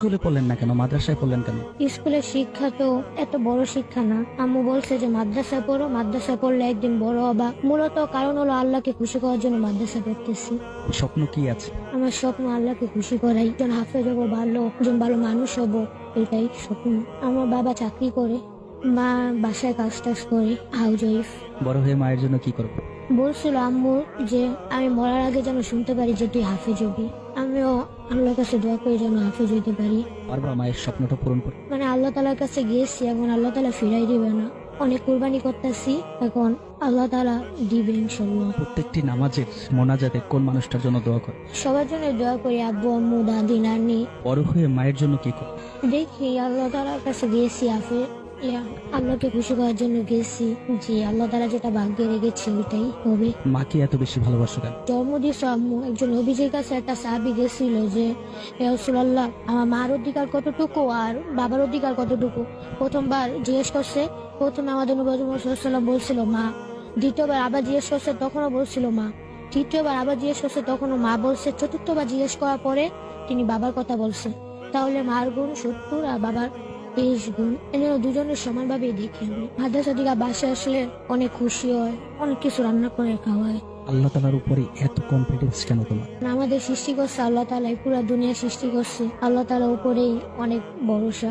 স্কুলে পড়লেন না কেন, মাদ্রাসায় পড়লেন কেন? স্কুলের শিক্ষা তো এত বড় শিক্ষা না। আম্মু বলছে যে মাদ্রাসায় পড়ো, মাদ্রাসায় পড়লে একদিন বড় হবা। মূলত কারণ হলো আল্লাহকে খুশি করার জন্য মাদ্রাসা পড়তেছি। স্বপ্ন কি আছে? আমার স্বপ্ন আল্লাহকে খুশি করাই, একজন হাফেজ হবো, একজন ভালো মানুষ হবো, এটাই স্বপ্ন। আমার বাবা চাকরি করে, মা বাসায় কাজ টাজ করে, হাউস ওয়াইফ। বড় হয়ে মায়ের জন্য কি করবো? বলছিল আম্মু যে আমি মরার আগে যেন শুনতে পারি যে তুই হাফেজ হবি। আমিও আল্লাহর কাছে দোয়া করি যেন হাফেজ হইতে পারি। পারবা মায়ের স্বপ্নটা পূরণ করতে? মানে আল্লাহ তালার কাছে গিয়েছি, এখন আল্লাহ তালা ফিরাই দিবে না। অনেক কুরবানি করতেছি, এখন আল্লাহ তালা দিবে ইনশাল্লাহ। প্রত্যেকটি নামাজের মোনাজাতে কোন মানুষটার জন্য দোয়া করে? সবার জন্য দোয়া করি, আব্বু আম্মু দাদি নানি। বড় হয়ে মায়ের জন্য কি করবো? দেখি আল্লাহ তালার কাছে গিয়েছি, আল্লাহকে খুশি করার জন্য গেছি, যে আল্লাহ তালা যেটা ভাগ্যে রেখেছে ওইটাই হবে। মাকে এত বেশি ভালোবাসো কেন? জন্ম দিয়েছে আম্মু। একজন নবীজির কাছে একটা সাহাবী গেছিল যে হে রাসূলুল্লাহ, আমার মার অধিকার কতটুকু আর বাবার অধিকার কতটুকু। প্রথমবার জিজ্ঞেস করছে, প্রথমে আমাদের নবী মুহাম্মদ সাল্লাল্লাহু আলাইহি ওয়াসাল্লাম বলছিল মা। দ্বিতীয়বার আবার জিজ্ঞেস করছে, তখনও বলছিল মা। তৃতীয়বার আবার জিজ্ঞেস করছে, তখনও মা বলছে। চতুর্থবার জিজ্ঞেস করার পরে তিনি বাবার কথা বলছে। তাহলে মার গুণ 70 আর বাবার 23 গুণ। এজন্য দুজনের সমানভাবেই দেখি আমি। মাদ্রাসা থেকে বাসায় আসলে অনেক খুশি হয়, অনেক কিছু রান্না করে খাওয়ায়। আল্লাহ তালার উপরে এত কনফিডেন্স কেন তোমার? আমাদের সৃষ্টি করছে আল্লাহ তাআলাই, পুরো দুনিয়া সৃষ্টি করছে আল্লাহ তাআলার উপরেই অনেক ভরসা।